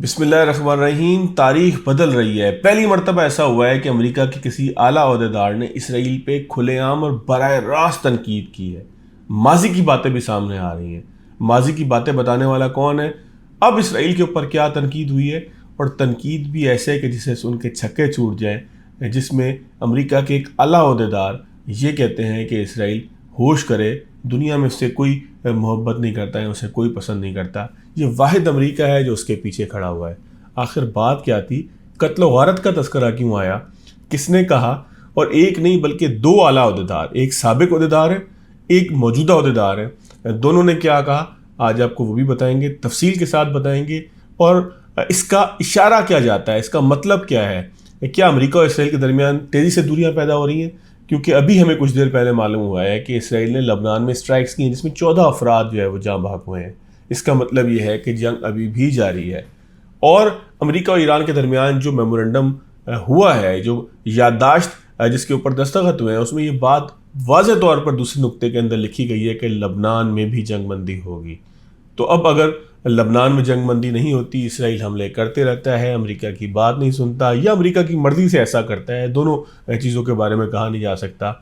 بسم اللہ الرحمن الرحیم۔ تاریخ بدل رہی ہے۔ پہلی مرتبہ ایسا ہوا ہے کہ امریکہ کے کسی اعلیٰ عہدیدار نے اسرائیل پہ کھلے عام اور براہ راست تنقید کی ہے۔ ماضی کی باتیں بھی سامنے آ رہی ہیں۔ ماضی کی باتیں بتانے والا کون ہے؟ اب اسرائیل کے اوپر کیا تنقید ہوئی ہے، اور تنقید بھی ایسے کہ جسے سن کے چھکے چھوٹ جائیں، جس میں امریکہ کے ایک اعلیٰ عہدیدار یہ کہتے ہیں کہ اسرائیل ہوش کرے، دنیا میں اس سے کوئی محبت نہیں کرتا ہے، اسے کوئی پسند نہیں کرتا۔ یہ واحد امریکہ ہے جو اس کے پیچھے کھڑا ہوا ہے۔ آخر بات کیا تھی؟ قتل و غارت کا تذکرہ کیوں آیا؟ کس نے کہا؟ اور ایک نہیں بلکہ دو اعلیٰ عہدیدار، ایک سابق عہدیدار ہے، ایک موجودہ عہدیدار ہے، دونوں نے کیا کہا آج آپ کو وہ بھی بتائیں گے، تفصیل کے ساتھ بتائیں گے۔ اور اس کا اشارہ کیا جاتا ہے، اس کا مطلب کیا ہے؟ کیا امریکہ اور اسرائیل کے درمیان تیزی سے دوریاں پیدا ہو رہی ہیں؟ کیونکہ ابھی ہمیں کچھ دیر پہلے معلوم ہوا ہے کہ اسرائیل نے لبنان میں اسٹرائکس کی ہیں، جس میں 14 افراد جو ہے وہ جاں بحق ہوئے ہیں۔ اس کا مطلب یہ ہے کہ جنگ ابھی بھی جاری ہے۔ اور امریکہ اور ایران کے درمیان جو میمورنڈم ہوا ہے، جو یادداشت جس کے اوپر دستخط ہوئے ہیں، اس میں یہ بات واضح طور پر دوسرے نقطے کے اندر لکھی گئی ہے کہ لبنان میں بھی جنگ بندی ہوگی۔ تو اب اگر لبنان میں جنگ بندی نہیں ہوتی، اسرائیل حملے کرتے رہتا ہے، امریکہ کی بات نہیں سنتا، یا امریکہ کی مرضی سے ایسا کرتا ہے، دونوں چیزوں کے بارے میں کہا نہیں جا سکتا،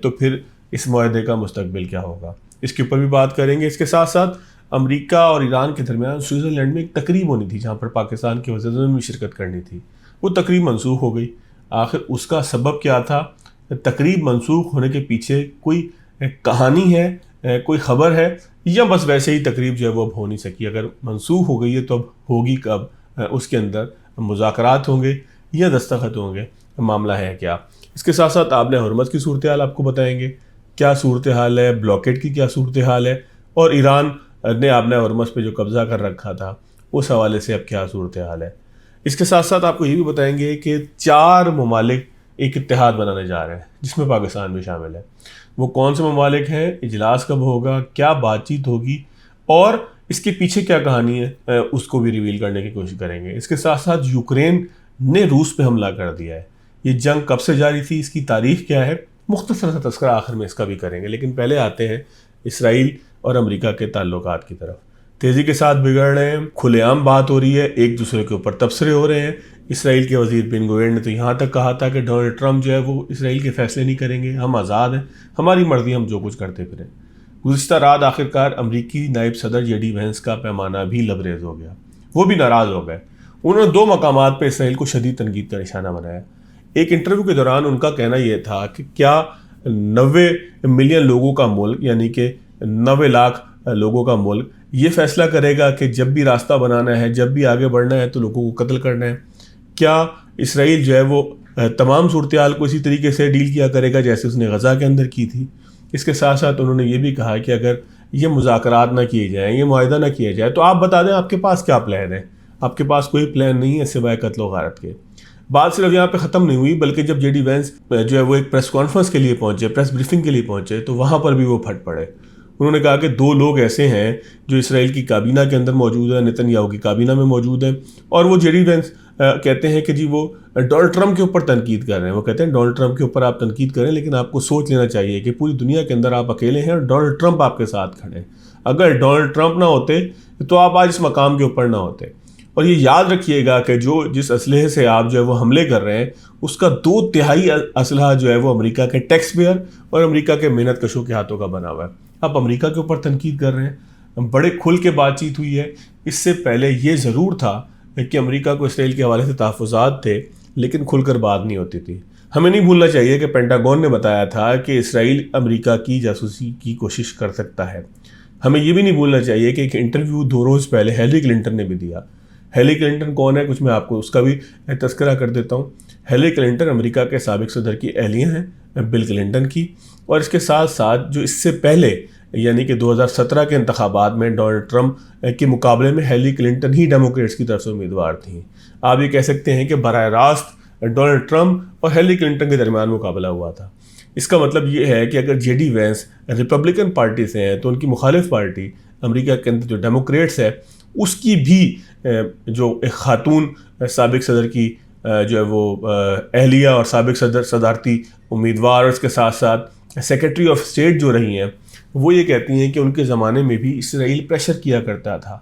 تو پھر اس معاہدے کا مستقبل کیا ہوگا، اس کے اوپر بھی بات کریں گے۔ اس کے ساتھ ساتھ امریکہ اور ایران کے درمیان سوئٹزرلینڈ میں ایک تقریب ہونی تھی، جہاں پر پاکستان کے وزیر اعظم بھی شرکت کرنی تھی۔ وہ تقریب منسوخ ہو گئی۔ آخر اس کا سبب کیا تھا؟ تقریب منسوخ ہونے کے پیچھے کوئی کہانی ہے، کوئی خبر ہے، یا بس ویسے ہی تقریب جو ہے وہ اب ہو نہیں سکی؟ اگر منسوخ ہو گئی ہے تو اب ہوگی کب؟ اس کے اندر مذاکرات ہوں گے یا دستخط ہوں گے؟ معاملہ ہے کیا؟ اس کے ساتھ ساتھ آبِ حرمت کی صورتحال آپ کو بتائیں گے، کیا صورتحال ہے، بلاکیڈ کی کیا صورتحال ہے، اور ایران نے آبِ حرمت پہ جو قبضہ کر رکھا تھا اس حوالے سے اب کیا صورتحال ہے۔ اس کے ساتھ ساتھ آپ کو یہ بھی بتائیں گے کہ 4 ممالک ایک اتحاد بنانے جا رہے ہیں، جس میں پاکستان بھی شامل ہے۔ وہ کون سے ممالک ہیں، اجلاس کب ہوگا، کیا بات چیت ہوگی، اور اس کے پیچھے کیا کہانی ہے، اس کو بھی ریویل کرنے کی کوشش کریں گے۔ اس کے ساتھ ساتھ یوکرین نے روس پہ حملہ کر دیا ہے، یہ جنگ کب سے جاری تھی، اس کی تاریخ کیا ہے، مختصر سا تذکرہ آخر میں اس کا بھی کریں گے۔ لیکن پہلے آتے ہیں اسرائیل اور امریکہ کے تعلقات کی طرف۔ تیزی کے ساتھ بگڑ رہے ہیں، کھلے عام بات ہو رہی ہے، ایک دوسرے کے اوپر تبصرے ہو رہے ہیں۔ اسرائیل کے وزیر بن گوئن نے تو یہاں تک کہا تھا کہ ڈونلڈ ٹرمپ جو ہے وہ اسرائیل کے فیصلے نہیں کریں گے، ہم آزاد ہیں، ہماری مرضی، ہم جو کچھ کرتے پھریں۔ گزشتہ رات آخرکار امریکی نائب صدر جے ڈی وینس کا پیمانہ بھی لبریز ہو گیا، وہ بھی ناراض ہو گئے۔ انہوں نے 2 مقامات پہ اسرائیل کو شدید تنقید کا نشانہ بنایا۔ ایک انٹرویو کے دوران ان کا کہنا یہ تھا کہ کیا 90 ملین لوگوں کا ملک، یعنی کہ 90 لاکھ لوگوں کا ملک، یہ فیصلہ کرے گا کہ جب بھی راستہ بنانا ہے، جب بھی آگے بڑھنا ہے تو لوگوں کو قتل کرنا ہے؟ کیا اسرائیل جو ہے وہ تمام صورتحال کو اسی طریقے سے ڈیل کیا کرے گا جیسے اس نے غزہ کے اندر کی تھی؟ اس کے ساتھ ساتھ انہوں نے یہ بھی کہا کہ اگر یہ مذاکرات نہ کیے جائیں، یہ معاہدہ نہ کیا جائے، تو آپ بتا دیں آپ کے پاس کیا پلان ہے؟ آپ کے پاس کوئی پلان نہیں ہے سوائے قتل و غارت کے۔ بات صرف یہاں پہ ختم نہیں ہوئی، بلکہ جب جے ڈی وینس جو ہے وہ ایک پریس کانفرنس کے لیے پہنچے، پریس بریفنگ کے لیے پہنچے، تو وہاں پر بھی وہ پھٹ پڑے۔ انہوں نے کہا کہ 2 لوگ ایسے ہیں جو اسرائیل کی کابینہ کے اندر موجود ہیں، نتن یاہو کی کابینہ میں موجود ہیں، اور وہ جے ڈی وینس کہتے ہیں کہ جی وہ ڈونلڈ ٹرمپ کے اوپر تنقید کر رہے ہیں۔ وہ کہتے ہیں ڈونلڈ ٹرمپ کے اوپر آپ تنقید کریں، لیکن آپ کو سوچ لینا چاہیے کہ پوری دنیا کے اندر آپ اکیلے ہیں اور ڈونلڈ ٹرمپ آپ کے ساتھ کھڑے ہیں۔ اگر ڈونلڈ ٹرمپ نہ ہوتے تو آپ آج اس مقام کے اوپر نہ ہوتے۔ اور یہ یاد رکھیے گا کہ جس اسلحے سے آپ جو ہے وہ حملے کر رہے ہیں، اس کا 2/3 اسلحہ جو ہے وہ امریکہ کے ٹیکس پیئر اور امریکہ کے محنت کشوں کے ہاتھوں کا بنا ہوا ہے۔ آپ امریکہ کے اوپر تنقید کر رہے ہیں۔ بڑے کھل کے بات چیت ہوئی ہے۔ اس سے پہلے یہ ضرور تھا کہ امریکہ کو اسرائیل کے حوالے سے تحفظات تھے، لیکن کھل کر بات نہیں ہوتی تھی۔ ہمیں نہیں بھولنا چاہیے کہ پینٹاگون نے بتایا تھا کہ اسرائیل امریکہ کی جاسوسی کی کوشش کر سکتا ہے۔ ہمیں یہ بھی نہیں بھولنا چاہیے کہ ایک انٹرویو 2 روز پہلے ہیلری کلنٹن نے بھی دیا۔ ہیلری کلنٹن کون ہے؟ کچھ میں آپ کو اس کا بھی تذکرہ کر دیتا ہوں۔ ہیلری کلنٹن امریکہ کے سابق صدر کی اہلیہ ہیں، بل کلنٹن کی، اور اس کے ساتھ ساتھ جو اس سے پہلے یعنی کہ 2017 کے انتخابات میں ڈونلڈ ٹرمپ کے مقابلے میں ہیلری کلنٹن ہی ڈیموکریٹس کی طرف سے امیدوار تھیں۔ آپ یہ کہہ سکتے ہیں کہ براہ راست ڈونلڈ ٹرمپ اور ہیلری کلنٹن کے درمیان مقابلہ ہوا تھا۔ اس کا مطلب یہ ہے کہ اگر J D Vance Republican party سے ہیں تو ان کی مخالف پارٹی امریکہ کے اندر جو ڈیموکریٹس ہے، اس کی بھی جو ایک خاتون سابق صدر کی جو ہے وہ اہلیہ اور سابق صدارتی امیدوار، اور اس کے ساتھ ساتھ سیکرٹری آف اسٹیٹ جو رہی ہیں، وہ یہ کہتی ہیں کہ ان کے زمانے میں بھی اسرائیل پریشر کیا کرتا تھا،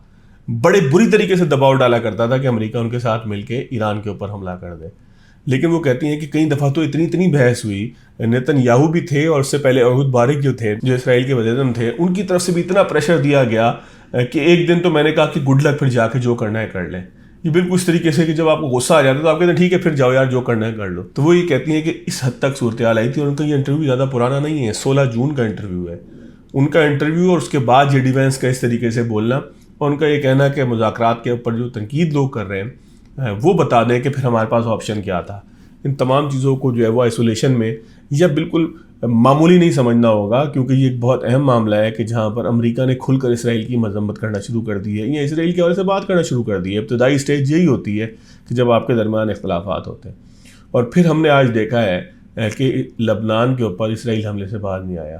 بڑے بری طریقے سے دباؤ ڈالا کرتا تھا کہ امریکہ ان کے ساتھ مل کے ایران کے اوپر حملہ کر دے. لیکن وہ کہتی ہیں کہ کئی دفعہ تو اتنی بحث ہوئی, نیتن یاہو بھی تھے اور اس سے پہلے احود بارک جو تھے, جو اسرائیل کے وزیر اعظم تھے, ان کی طرف سے بھی اتنا پریشر دیا گیا کہ ایک دن تو میں نے کہا کہ گڈ لک, پھر جا کے جو کرنا ہے کر لیں. یہ بالکل اس طریقے سے کہ جب آپ کو غصہ آ جاتا ہے تو آپ کہتے ہیں ٹھیک ہے پھر جاؤ یار جو کرنا ہے کر لو. تو وہ یہ کہتی ہیں کہ اس حد تک صورتحال آئی تھی, اور ان کا یہ انٹرویو زیادہ پرانا نہیں ہے, 16 جون کا انٹرویو ہے ان کا انٹرویو, اور اس کے بعد جے ڈی وینس کا اس طریقے سے بولنا اور ان کا یہ کہنا کہ مذاکرات کے اوپر جو تنقید لوگ کر رہے ہیں وہ بتا دیں کہ پھر ہمارے پاس آپشن کیا تھا. ان تمام چیزوں کو جو ہے وہ آئسولیشن میں یا بالکل معمولی نہیں سمجھنا ہوگا, کیونکہ یہ ایک بہت اہم معاملہ ہے کہ جہاں پر امریکہ نے کھل کر اسرائیل کی مذمت کرنا شروع کر دی ہے یا اسرائیل کے حوالے سے بات کرنا شروع کر دی ہے. ابتدائی اسٹیج یہی ہوتی ہے کہ جب آپ کے درمیان اختلافات ہوتے ہیں. اور پھر ہم نے آج دیکھا ہے کہ لبنان کے اوپر اسرائیل حملے سے باز نہیں آیا.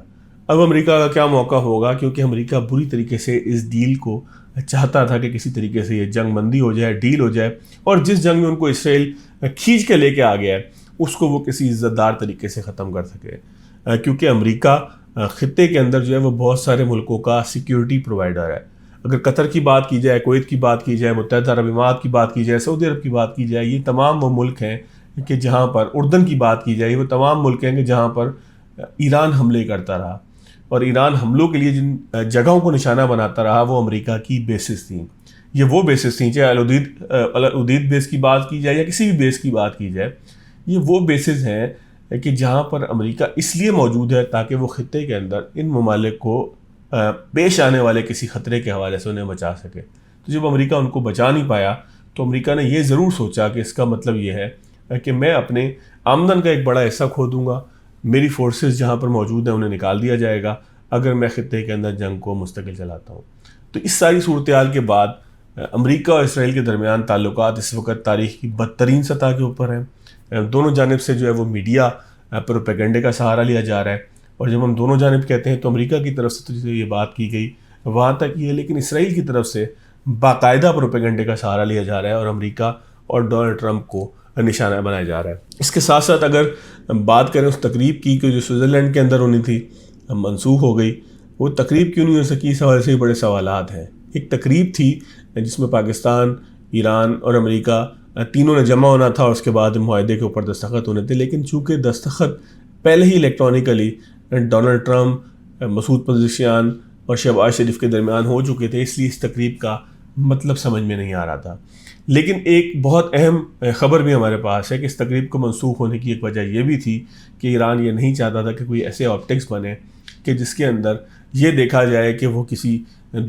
اب امریکہ کا کیا موقع ہوگا, کیونکہ امریکہ بری طریقے سے اس ڈیل کو چاہتا تھا کہ کسی طریقے سے یہ جنگ بندی ہو جائے, ڈیل ہو جائے, اور جس جنگ میں ان کو اسرائیل کھینچ کے لے کے آ گیا ہے اس کو وہ کسی عزت دار طریقے سے ختم کر سکے. کیونکہ امریکہ خطے کے اندر جو ہے وہ بہت سارے ملکوں کا سیکیورٹی پرووائڈر ہے. اگر قطر کی بات کی جائے, کویت کی بات کی جائے, متحدہ عرب امارات کی بات کی جائے, سعودی عرب کی بات کی جائے, یہ تمام وہ ملک ہیں کہ جہاں پر, اردن کی بات کی جائے, وہ تمام ملک ہیں کہ جہاں پر ایران حملے کرتا رہا, اور ایران حملوں کے لیے جن جگہوں کو نشانہ بناتا رہا وہ امریکہ کی بیسز تھیں. یہ وہ بیسز تھیں, چاہے العدید بیس کی بات کی جائے یا کسی بھی بیس کی بات کی جائے, یہ وہ بیسز ہیں کہ جہاں پر امریکہ اس لیے موجود ہے تاکہ وہ خطے کے اندر ان ممالک کو پیش آنے والے کسی خطرے کے حوالے سے انہیں بچا سکے. تو جب امریکہ ان کو بچا نہیں پایا تو امریکہ نے یہ ضرور سوچا کہ اس کا مطلب یہ ہے کہ میں اپنے آمدن کا ایک بڑا حصہ کھو دوں گا, میری فورسز جہاں پر موجود ہیں انہیں نکال دیا جائے گا اگر میں خطے کے اندر جنگ کو مستقل چلاتا ہوں. تو اس ساری صورتحال کے بعد امریکہ اور اسرائیل کے درمیان تعلقات اس وقت تاریخ کی بدترین سطح کے اوپر ہیں. دونوں جانب سے جو ہے وہ میڈیا پروپیگنڈے کا سہارا لیا جا رہا ہے, اور جب ہم دونوں جانب کہتے ہیں تو امریکہ کی طرف سے تو یہ بات کی گئی وہاں تک یہ ہے, لیکن اسرائیل کی طرف سے باقاعدہ پروپیگنڈے کا سہارا لیا جا رہا ہے اور امریکہ اور ڈونلڈ ٹرمپ کو نشانہ بنایا جا رہا ہے. اس کے ساتھ ساتھ اگر بات کریں اس تقریب کی کہ جو سوئٹزرلینڈ کے اندر ہونی تھی منسوخ ہو گئی, وہ تقریب کیوں نہیں ہو سکی, اس حوالے سے بڑے سوالات ہیں. ایک تقریب تھی جس میں پاکستان, ایران اور امریکہ تینوں نے جمع ہونا تھا اور اس کے بعد معاہدے کے اوپر دستخط ہونے تھے, لیکن چونکہ دستخط پہلے ہی electronically Donald Trump, Masoud Pezeshkian اور شہباز شریف کے درمیان ہو چکے تھے, اس لیے اس تقریب کا مطلب سمجھ میں نہیں آ رہا تھا. لیکن ایک بہت اہم خبر بھی ہمارے پاس ہے کہ اس تقریب کو منسوخ ہونے کی ایک وجہ یہ بھی تھی کہ ایران یہ نہیں چاہتا تھا کہ کوئی ایسے آپٹکس بنے کہ جس کے اندر یہ دیکھا جائے کہ وہ کسی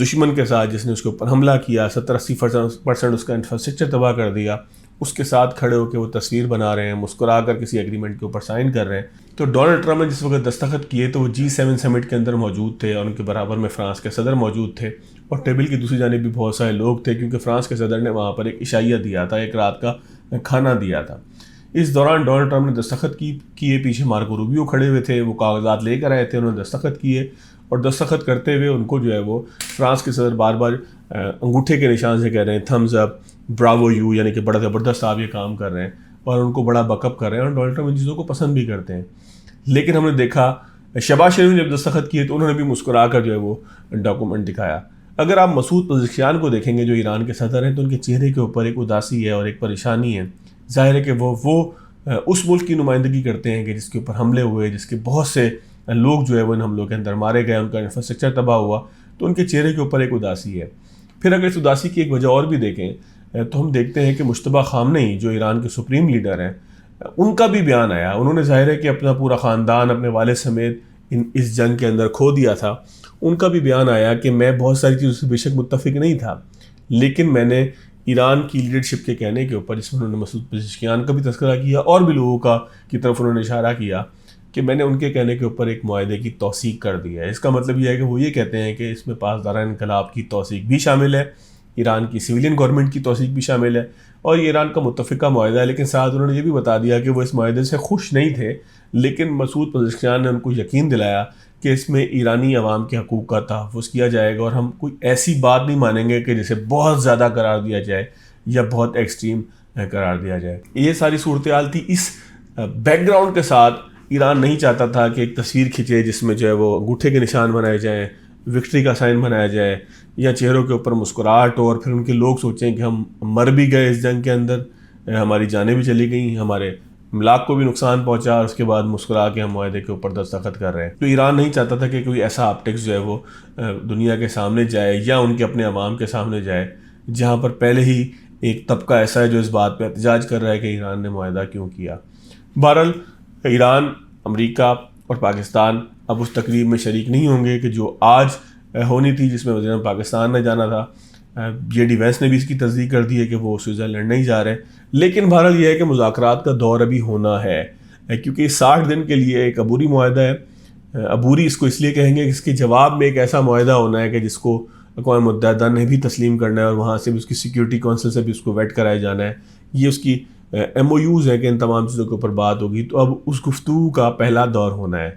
دشمن کے ساتھ جس نے اس کے اوپر حملہ کیا, 70-80% اس کا انفراسٹرکچر تباہ کر دیا, اس کے ساتھ کھڑے ہو کے وہ تصویر بنا رہے ہیں, مسکرا کر کسی ایگریمنٹ کے اوپر سائن کر رہے ہیں. تو ڈونلڈ ٹرمپ نے جس وقت دستخط کیے تو وہ G7 سمٹ کے اندر موجود تھے اور ان کے برابر میں فرانس کے صدر موجود تھے, اور ٹیبل کی دوسری جانب بھی بہت سارے لوگ تھے کیونکہ فرانس کے صدر نے وہاں پر ایک عشائیہ دیا تھا, ایک رات کا کھانا دیا تھا. اس دوران ڈونلڈ ٹرمپ نے دستخط کیے, پیچھے مارکو روبیو کھڑے ہوئے تھے, وہ کاغذات لے کر آئے تھے, انہوں نے دستخط کیے, اور دستخط کرتے ہوئے ان کو جو ہے وہ فرانس کے صدر بار بار انگوٹھے کے نشان سے کہہ رہے ہیں تھمز اپ, براوو یو, یعنی کہ بڑا زبردست آپ یہ کام کر رہے ہیں, اور ان کو بڑا بیک اپ کر رہے ہیں, اور ڈونلڈ ٹرمپ ان چیزوں کو پسند بھی کرتے ہیں. لیکن ہم نے دیکھا شہباز شریف نے جب دستخط کیے تو انہوں نے بھی مسکرا کر جو ہے وہ ڈاکومنٹ دکھایا. اگر آپ مسعود پزشکیان کو دیکھیں گے جو ایران کے صدر ہیں تو ان کے چہرے کے اوپر ایک اداسی ہے اور ایک پریشانی ہے. ظاہر ہے کہ وہ اس ملک کی نمائندگی کرتے ہیں کہ جس کے اوپر حملے ہوئے, جس کے بہت سے لوگ جو ہے وہ ان حملوں کے اندر مارے گئے, ان کا انفراسٹرکچر تباہ ہوا, تو ان کے چہرے کے اوپر ایک اداسی ہے. پھر اگر اس اداسی کی ایک وجہ اور بھی دیکھیں تو ہم دیکھتے ہیں کہ مجتبیٰ خامنئی جو ایران کے سپریم لیڈر ہیں, ان کا بھی بیان آیا. انہوں نے ظاہر ہے کہ اپنا پورا خاندان اپنے والد سمیت اس جنگ کے اندر کھو دیا تھا. ان کا بھی بیان آیا کہ میں بہت ساری چیزوں سے بے شک متفق نہیں تھا, لیکن میں نے ایران کی لیڈرشپ کے کہنے کے اوپر, جس میں انہوں نے مسعود پزشکیان کا بھی تذکرہ کیا اور بھی لوگوں کی طرف انہوں نے اشارہ کیا, کہ میں نے ان کے کہنے کے اوپر ایک معاہدے کی توثیق کر دی ہے. اس کا مطلب یہ ہے کہ وہ یہ کہتے ہیں کہ اس میں پاسداران انقلاب کی توثیق بھی شامل ہے, ایران کی سویلین گورنمنٹ کی توثیق بھی شامل ہے, اور یہ ایران کا متفقہ معاہدہ ہے. لیکن ساتھ انہوں نے یہ بھی بتا دیا کہ وہ اس معاہدے سے خوش نہیں تھے, لیکن مسعود پزشکیان نے ان کو یقین دلایا کہ اس میں ایرانی عوام کے حقوق کا تحفظ کیا جائے گا, اور ہم کوئی ایسی بات نہیں مانیں گے کہ جسے بہت زیادہ قرار دیا جائے یا بہت ایکسٹریم قرار دیا جائے. یہ ساری صورتحال تھی. اس بیک گراؤنڈ کے ساتھ ایران نہیں چاہتا تھا کہ ایک تصویر کھینچے جس میں جو ہے وہ انگوٹھے کے نشان بنائے جائیں, وکٹری کا سائن بنایا جائے یا چہروں کے اوپر مسکراہٹ ہو اور پھر ان کے لوگ سوچیں کہ ہم مر بھی گئے اس جنگ کے اندر، ہماری جانیں بھی چلی گئیں، ہمارے املاک کو بھی نقصان پہنچا، اور اس کے بعد مسکرا کے ہم معاہدے کے اوپر دستخط کر رہے ہیں۔ تو ایران نہیں چاہتا تھا کہ کوئی ایسا آپٹکس جو ہے وہ دنیا کے سامنے جائے یا ان کے اپنے عوام کے سامنے جائے جہاں پر پہلے ہی ایک طبقہ ایسا ہے جو اس بات پہ احتجاج کر رہا ہے کہ ایران نے معاہدہ کیوں کیا۔ بہرحال ایران، امریکہ اور پاکستان اب اس تقریب میں شریک نہیں ہوں گے کہ جو آج ہونی تھی، جس میں وزیر اعظم پاکستان نے جانا تھا۔ جے ڈی وینس نے بھی اس کی تصدیق کر دی ہے کہ وہ سوئٹزرلینڈ نہیں جا رہے، لیکن بہرحال یہ ہے کہ مذاکرات کا دور ابھی ہونا ہے، کیونکہ 60 دن کے لیے ایک عبوری معاہدہ ہے۔ عبوری اس کو اس لیے کہیں گے کہ اس کے جواب میں ایک ایسا معاہدہ ہونا ہے کہ جس کو اقوام متحدہ نے بھی تسلیم کرنا ہے اور وہاں سے بھی اس کی سیکیورٹی کونسل سے بھی اس کو ویٹ کرایا جانا ہے۔ یہ اس کی ایم او یوز ہے کہ ان تمام چیزوں کے اوپر بات ہوگی۔ تو اب اس گفتگو کا پہلا دور ہونا ہے۔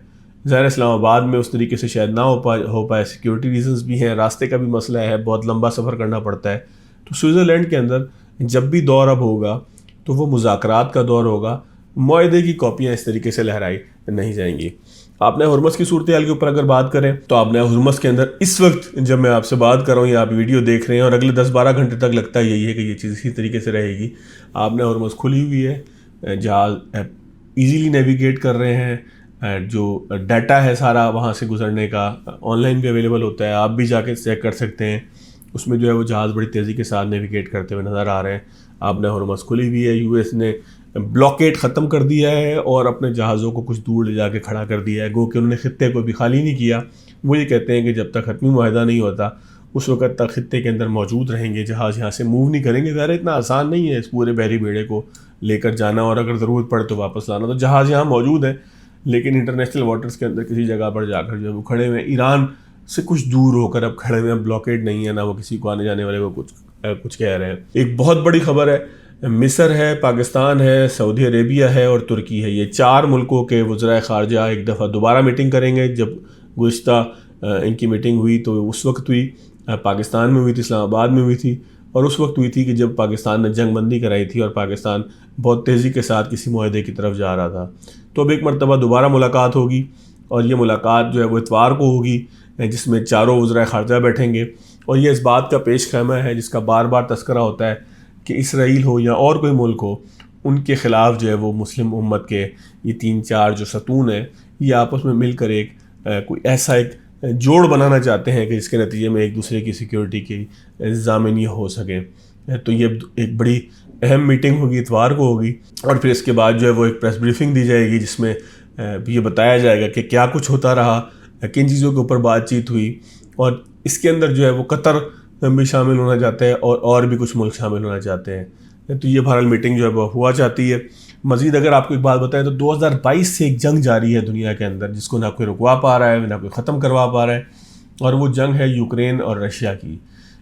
ظاہر اسلام آباد میں اس طریقے سے شاید نہ ہو پائے، سیکیورٹی ریزنز بھی ہیں، راستے کا بھی مسئلہ ہے، بہت لمبا سفر کرنا پڑتا ہے۔ تو سوئٹزرلینڈ کے اندر جب بھی دور اب ہوگا تو وہ مذاکرات کا دور ہوگا، معاہدے کی کاپیاں اس طریقے سے لہرائی نہیں جائیں گی۔ آپ نے ہرمز کی صورتحال کے اوپر اگر بات کریں تو آپ نے ہرمز کے اندر اس وقت جب میں آپ سے بات کر رہا ہوں یا آپ ویڈیو دیکھ رہے ہیں اور اگلے 10-12 گھنٹے تک لگتا ہے یہی ہے کہ یہ چیز اسی طریقے سے رہے گی۔ آپ نے ہرمز کھلی ہوئی ہے، جہاز ایزیلی نیویگیٹ کر رہے ہیں، جو ڈیٹا ہے سارا وہاں سے گزرنے کا آن لائن بھی اویلیبل ہوتا ہے، آپ بھی جا کے چیک کر سکتے ہیں۔ اس میں جو ہے وہ جہاز بڑی تیزی کے ساتھ نیویگیٹ کرتے ہوئے نظر آ رہے ہیں۔ آپ نے ہرمز کھلی ہوئی ہے، یو ایس نے بلاکیٹ ختم کر دیا ہے اور اپنے جہازوں کو کچھ دور لے جا کے کھڑا کر دیا ہے، گو کہ انہوں نے خطے کو بھی خالی نہیں کیا۔ وہ یہ کہتے ہیں کہ جب تک حتمی معاہدہ نہیں ہوتا اس وقت تک خطے کے اندر موجود رہیں گے، جہاز یہاں سے موو نہیں کریں گے۔ ظاہر اتنا آسان نہیں ہے اس پورے بحری بیڑے کو لے کر جانا اور اگر ضرورت پڑے تو واپس لانا۔ تو جہاز یہاں موجود ہیں لیکن انٹرنیشنل واٹرز کے اندر کسی جگہ پر جا کر جو ہے وہ کھڑے ہوئے ہیں، ایران سے کچھ دور ہو کر اب کھڑے ہوئے ہیں، بلاکیٹ نہیں ہے، نہ وہ کسی کو آنے جانے والے کو کچھ کہہ رہے ہیں۔ ایک بہت بڑی خبر ہے، مصر ہے، پاکستان ہے، سعودی عربیہ ہے اور ترکی ہے، یہ 4 ملکوں کے وزرائے خارجہ ایک دفعہ دوبارہ میٹنگ کریں گے۔ جب گزشتہ ان کی میٹنگ ہوئی تو اس وقت ہوئی، پاکستان میں ہوئی تھی، اسلام آباد میں ہوئی تھی، اور اس وقت ہوئی تھی کہ جب پاکستان نے جنگ بندی کرائی تھی اور پاکستان بہت تیزی کے ساتھ کسی معاہدے کی طرف جا رہا تھا۔ تو اب ایک مرتبہ دوبارہ ملاقات ہوگی اور یہ ملاقات جو ہے وہ اتوار کو ہوگی، جس میں چاروں وزرائے خارجہ بیٹھیں گے، اور یہ اس بات کا پیش خیمہ ہے جس کا بار بار تذکرہ ہوتا ہے کہ اسرائیل ہو یا اور کوئی ملک ہو، ان کے خلاف جو ہے وہ مسلم امت کے یہ 3-4 جو ستون ہیں یہ آپس میں مل کر ایک کوئی ایسا ایک جوڑ بنانا چاہتے ہیں کہ جس کے نتیجے میں ایک دوسرے کی سیکیورٹی کی ضامن یہ ہو سکے۔ تو یہ ایک بڑی اہم میٹنگ ہوگی، اتوار کو ہوگی، اور پھر اس کے بعد جو ہے وہ ایک پریس بریفنگ دی جائے گی جس میں یہ بتایا جائے گا کہ کیا کچھ ہوتا رہا، کن چیزوں کے اوپر بات چیت ہوئی، اور اس کے اندر جو ہے وہ قطر بھی شامل ہونا چاہتے ہیں اور بھی کچھ ملک شامل ہونا چاہتے ہیں۔ تو یہ بہرحال میٹنگ جو ہے وہ ہوا چاہتی ہے۔ مزید اگر آپ کو ایک بات بتائیں تو 2022 سے ایک جنگ جاری ہے دنیا کے اندر جس کو نہ کوئی رکوا پا رہا ہے نہ کوئی ختم کروا پا رہا ہے، اور وہ جنگ ہے یوکرین اور رشیا کی۔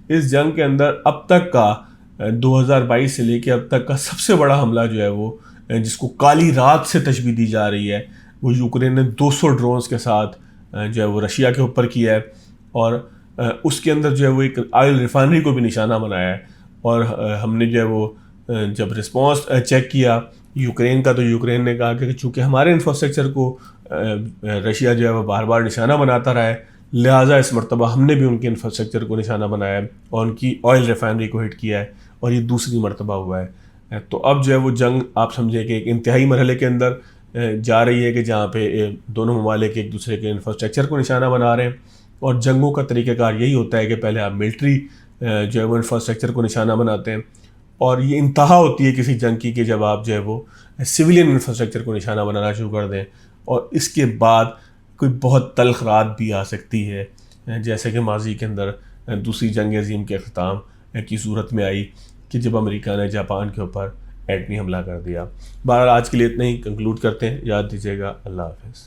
اس جنگ کے اندر اب تک کا 2022 سے لے کے اب تک کا سب سے بڑا حملہ جو ہے وہ جس کو کالی رات سے تشبیہ دی جا رہی ہے وہ یوکرین نے 200 ڈرونز کے ساتھ جو ہے وہ رشیا کے اوپر کیا ہے، اور اس کے اندر جو ہے وہ ایک آئل ریفائنری کو بھی نشانہ بنایا ہے۔ اور ہم نے جو ہے وہ جب رسپانس چیک کیا یوکرین کا تو یوکرین نے کہا کہ چونکہ ہمارے انفراسٹرکچر کو رشیا جو ہے وہ بار بار نشانہ بناتا رہا ہے، لہٰذا اس مرتبہ ہم نے بھی ان کے انفراسٹرکچر کو نشانہ بنایا ہے اور ان کی آئل ریفائنری کو ہٹ کیا ہے، اور یہ دوسری مرتبہ ہوا ہے۔ تو اب جو ہے وہ جنگ آپ سمجھیں کہ ایک انتہائی مرحلے کے اندر جا رہی ہے کہ جہاں پہ دونوں ممالک ایک دوسرے کے انفراسٹرکچر کو نشانہ بنا رہے ہیں، اور جنگوں کا طریقہ کار یہی ہوتا ہے کہ پہلے آپ ملٹری جو ہے وہ انفراسٹرکچر کو نشانہ بناتے ہیں، اور یہ انتہا ہوتی ہے کسی جنگ کی کہ جب آپ جو ہے وہ سویلین انفراسٹرکچر کو نشانہ بنانا شروع کر دیں، اور اس کے بعد کوئی بہت تلخ رات بھی آ سکتی ہے، جیسے کہ ماضی کے اندر دوسری جنگ عظیم کے اختتام کی صورت میں آئی کہ جب امریکہ نے جاپان کے اوپر ایٹمی حملہ کر دیا۔ بہرحال آج کے لیے اتنا ہی کنکلوڈ کرتے ہیں، یاد دیجیے گا، اللہ حافظ۔